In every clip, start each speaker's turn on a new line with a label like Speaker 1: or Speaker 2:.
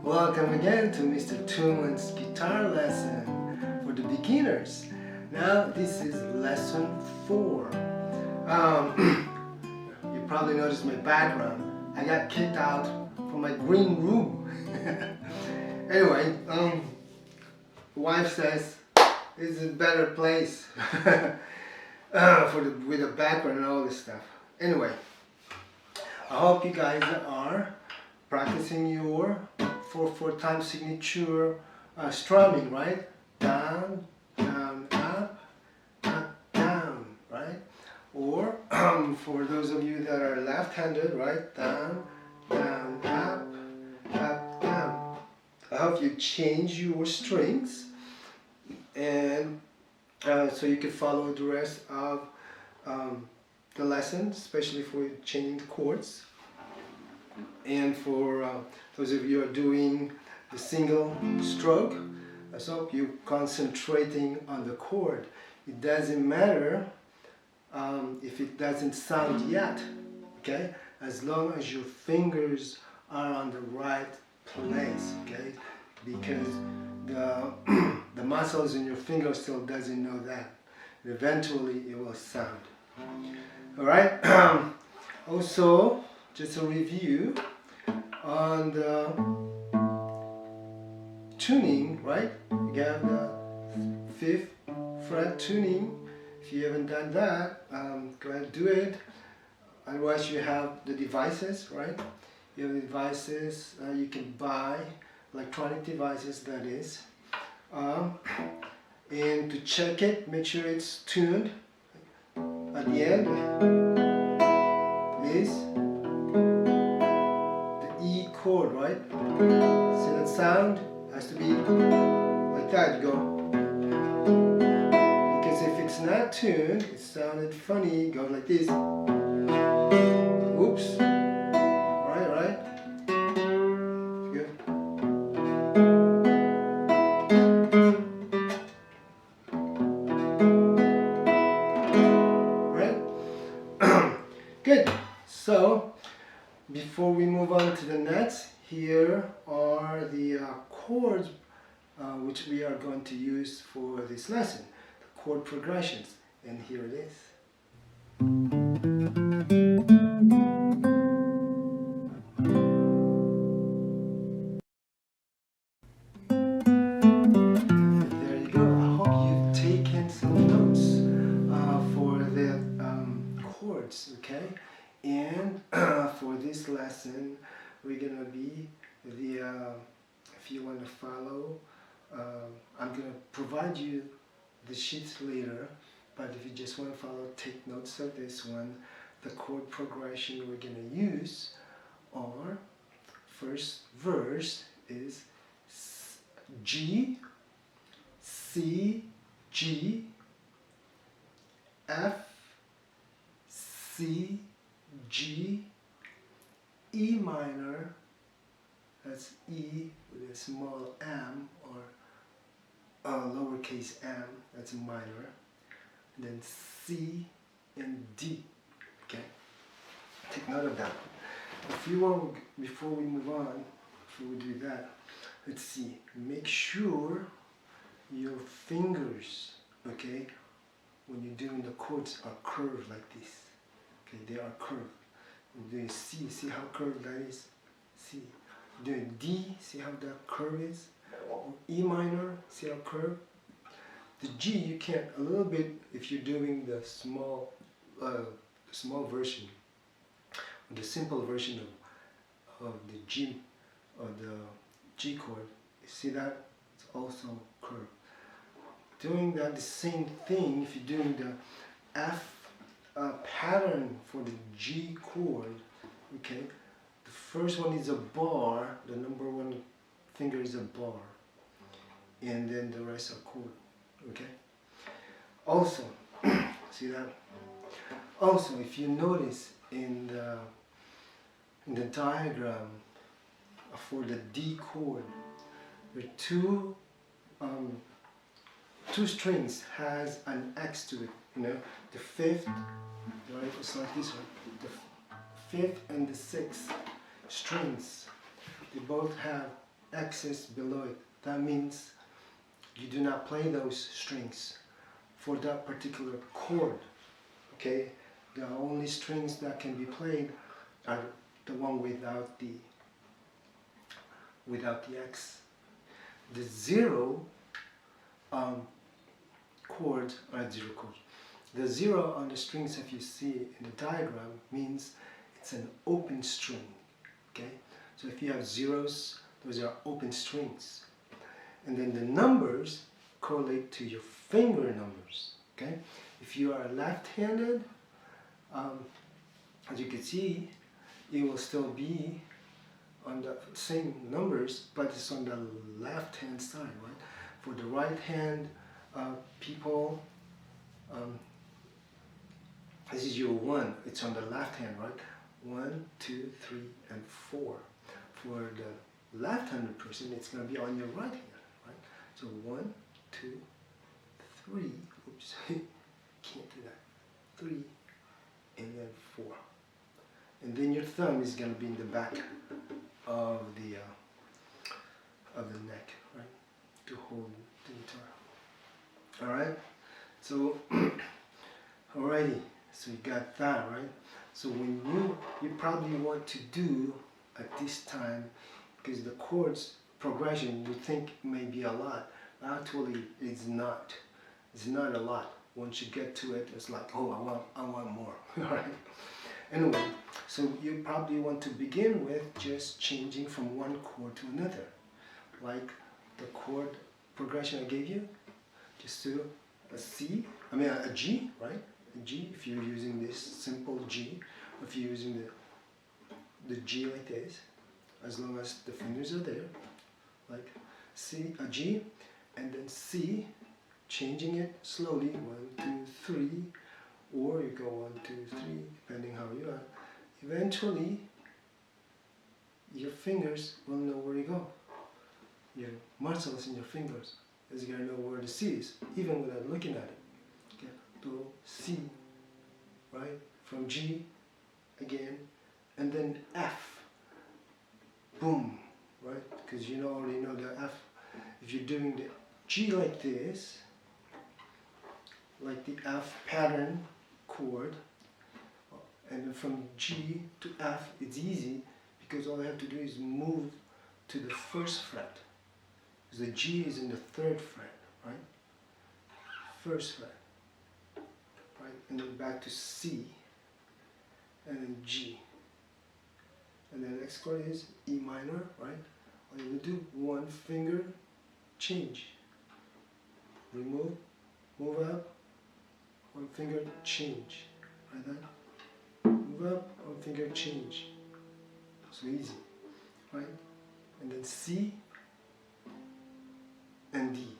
Speaker 1: Welcome again to Mr. Tuman's guitar lesson for the beginners. Now this is lesson 4. You probably noticed my background. I got kicked out from my green room. Anyway, wife says this is a better place with the background and all this stuff. Anyway, I hope you guys are practicing your 4/4 time signature strumming, right? Down, down, up, down, right? Or for those of you that are left-handed, right? Down, down, up, down. I hope you change your strings and so you can follow the rest of the lesson, especially for changing the chords. And for those of you who are doing the single stroke, I hope you're concentrating on the chord. It doesn't matter if it doesn't sound yet, okay? As long as your fingers are on the right place, okay? Because the muscles in your finger still doesn't know that. Eventually it will sound. All right? Also, just a review on the tuning, right? You have the 5th fret tuning. If you haven't done that, go ahead and do it. Otherwise, you have the devices, right? You have the devices, you can buy electronic devices, that is. And to check it, make sure it's tuned. At the end is chord, right? See that sound? Has to be like that. You go. Because if it's not tuned, it sounded funny. Go like this. Oops. Right. Good. Right? Good. So, before we move on to the next, here are the chords which we are going to use for this lesson, the chord progressions, and here it is. There you go. I hope you've taken some notes for the chords, okay? And for this lesson, we're gonna be if you want to follow, I'm gonna provide you the sheets later, but if you just want to follow, take notes of this one. The chord progression we're gonna use, or first verse is G, C, G, F, C, G, E minor, that's E with a small m, or lowercase m, that's minor, and then C and D, okay? Take note of that. If you want, before we move on, before we do that, let's see, make sure your fingers, okay, when you're doing the chords are curved like this, okay, they are curved. You're doing C, see how curved that is? C. You're doing D, see how that curve is? E minor, see how curved? The G you can't, a little bit, if you're doing the small version, the simple version of the G, of the G chord, you see that? It's also curved. Doing that, the same thing, if you're doing the F pattern for the G chord, okay, the first one is a bar, the number one finger is a bar, and then the rest are chord, okay? Also, see that? Also, if you notice in the diagram for the D chord, there are two strings has an X to it, you know, the 5th, right, it's like this one, the 5th and the 6th strings, they both have X's below it. That means you do not play those strings for that particular chord. Okay, the only strings that can be played are the one without the X. The zero chords are zero chords. The zero on the strings, if you see in the diagram, means it's an open string. Okay, so if you have zeros, those are open strings. And then the numbers correlate to your finger numbers. Okay, if you are left-handed, as you can see, it will still be on the same numbers, but it's on the left-hand side, right? For the right-hand people, this is your 1. It's on the left hand, right? 1, 2, 3, and 4. For the left-handed person, it's going to be on your right hand, right? So 1, 2, 3. Oops, can't do that. 3, and then 4. And then your thumb is going to be in the back of the neck, right? To hold the guitar. All right. So, alrighty. So you got that, right? So when you probably want to do at this time, because the chords progression you think may be a lot, actually it's not. It's not a lot. Once you get to it, it's like, oh, I want more. All right. Anyway, so you probably want to begin with just changing from one chord to another, like the chord progression I gave you. Just do a G, right? A G, if you're using this simple G, if you're using the G like this, as long as the fingers are there, like C, a G, and then C, changing it slowly, 1, 2, 3, or you go 1, 2, 3, depending how you are. Eventually, your fingers will know where to go. Your muscles in your fingers is going to know where the C is, even without looking at it. Okay. Do, C, right? From G, again, and then F. Boom, right? Because you already know the F. If you're doing the G like this, like the F pattern chord, and then from G to F, it's easy because all I have to do is move to the first fret. Because the G is in the 3rd fret, right? 1st fret, right? And then back to C, and then G. And then the next chord is E minor, right? All you will do, one finger change. Remove, move up, one finger change. Like that. Move up, one finger change. So easy, right? And then C and D.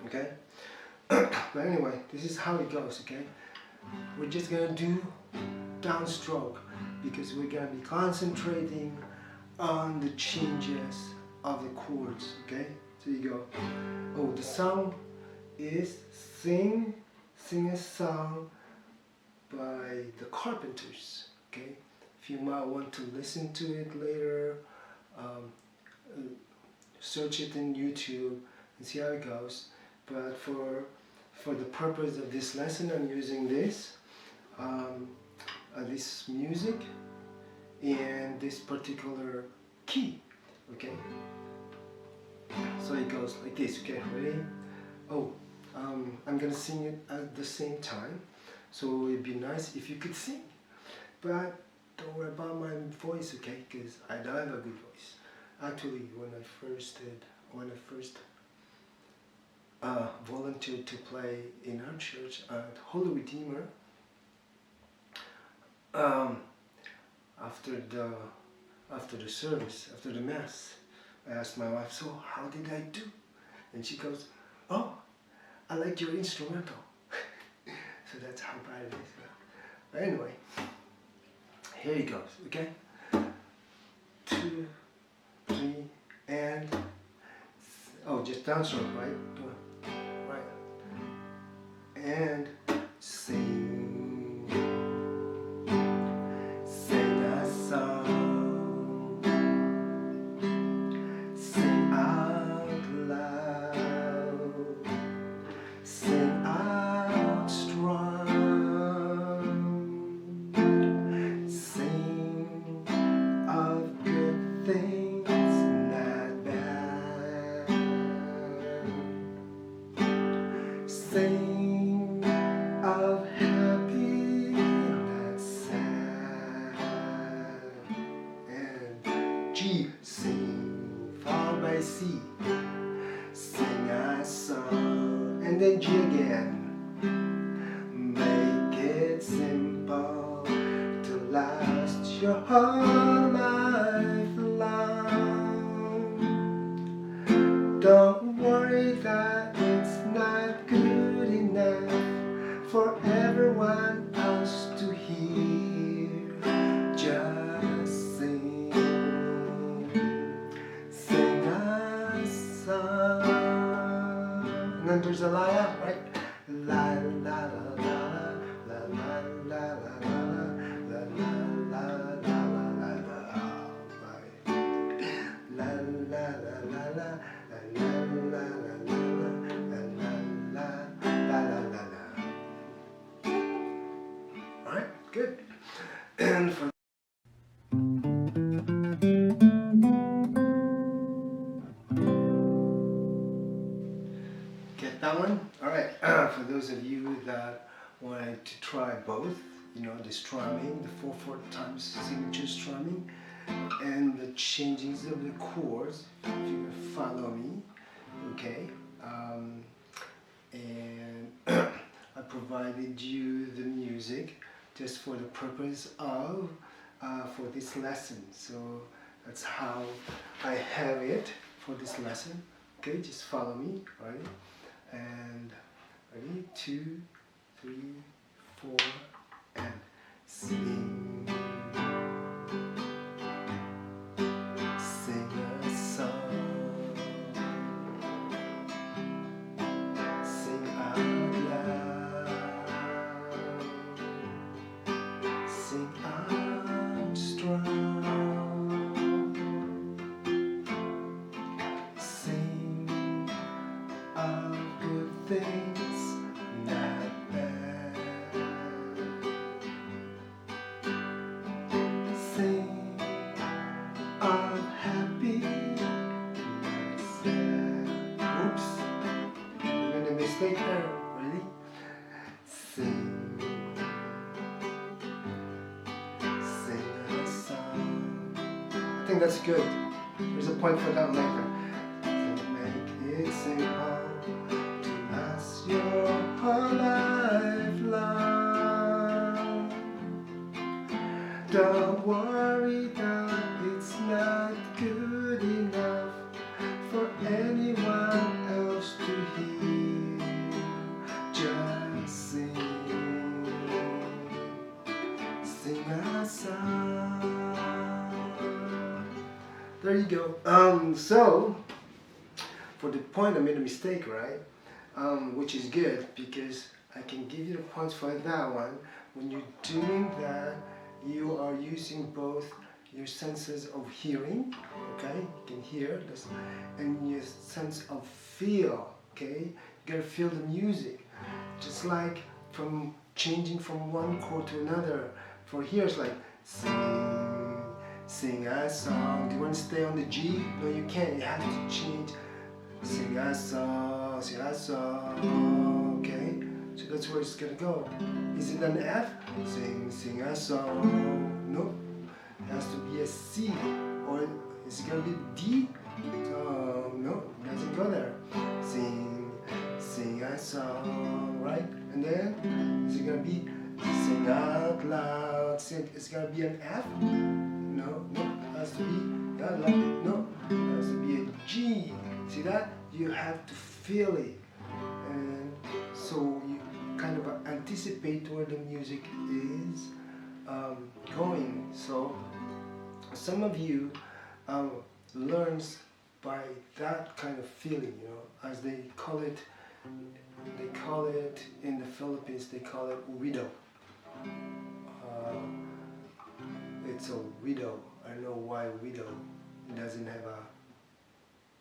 Speaker 1: Okay? But anyway, this is how it goes, okay? We're just gonna do downstroke because we're gonna be concentrating on the changes of the chords, okay? So you go, oh, the song is Sing a Song by the Carpenters, okay? If you might want to listen to it later, search it in YouTube and see how it goes. But for the purpose of this lesson, I'm using this music and this particular key, okay? So it goes like this, okay? Ready? Oh, I'm gonna sing it at the same time, so it'd be nice if you could sing. But don't worry about my voice, okay? Because I don't have a good voice. Actually, when I first volunteered to play in our church at Holy Redeemer, after the service, after the mass, I asked my wife, so how did I do? And she goes, oh, I like your instrumental. So that's how bad it is. But anyway, here it goes, okay? 2, 3, and, oh, just downstroke, right? Right. And sing a song simple to last your whole life long. Don't worry that it's not good enough for everyone else to hear. Just sing, sing a song. And then there's a la, right? La la la la la la la la la la la la la la la. Right. La la la la la la la la la la la la la. Alright, good. And for get that one? Alright, for those of you that wanted to try both, you know, the strumming, the 4/4 times signature strumming, and the changings of the chords, if you follow me, okay? And I provided you the music just for the purpose of for this lesson. So that's how I have it for this lesson. Okay, just follow me, right? And ready, 2, 3, 4, and sing. Sing a song. Sing out loud. Sing out strong. Sing of good things, not bad. Sing of happy, not sad. Oops, I made a mistake there. Ready? Sing. Sing a song. I think that's good. There's a point for that later. Make it simple to last your whole life long. Don't worry that it's not good enough for anyone else to hear. Just sing, sing a song. There you go. So for the point I made a mistake, right? Which is good because I can give you the points for that one. When you're doing that, you are using both your senses of hearing, okay? You can hear this, and your sense of feel, okay? You gotta feel the music. Just like from changing from one chord to another. For here it's like sing, sing a song. Do you want to stay on the G? No, you can't. You have to change. Sing a song, okay? So that's where it's gonna go. Is it an F? Sing a song. No, it has to be a C. Or is it gonna be D? No, it doesn't go there. Sing a song, right? And then, is it gonna be sing out loud? It's gonna be an F? No, it has to be, no, it has to be a G. See that? You have to feel it. And so you kind of anticipate where the music is going. So some of you learns by that kind of feeling, you know, as they call it in the Philippines, they call it widow. It's a widow. I don't know why widow. It doesn't have a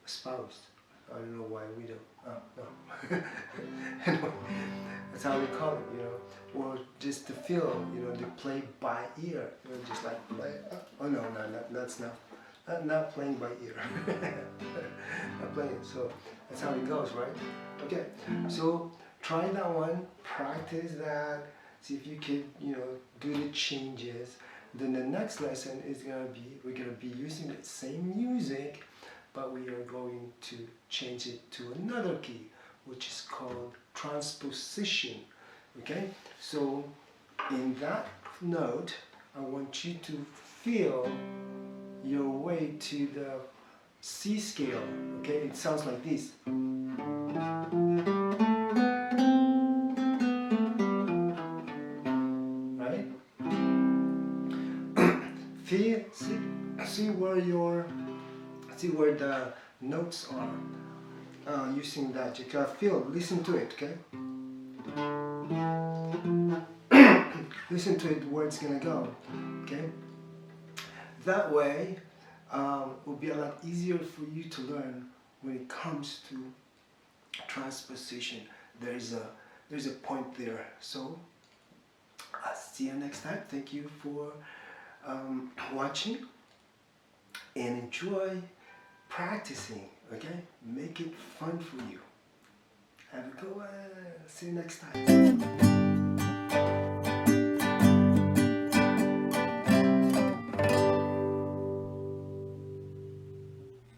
Speaker 1: spouse. I don't know why widow. No. Anyway, that's how they call it, you know. Or just to feel, you know, they play by ear. You know, just like play. Oh no, that's not playing by ear. Not playing. So that's how it goes, right? Okay. So try that one. Practice that. See if you can, you know, do the changes. Then the next lesson is we're gonna be using the same music, but we are going to change it to another key, which is called transposition. Okay, so In that note, I want you to feel your way to the C scale, okay? It sounds like this. Right? Feel, see where the notes are. Using that, you can feel, listen to it, okay? Listen to it where it's gonna go, okay? That way, it will be a lot easier for you to learn when it comes to transposition. There's a point there. So I'll see you next time. Thank you for watching, and enjoy practicing. Okay, make it fun for you. Have a good one. See you next time.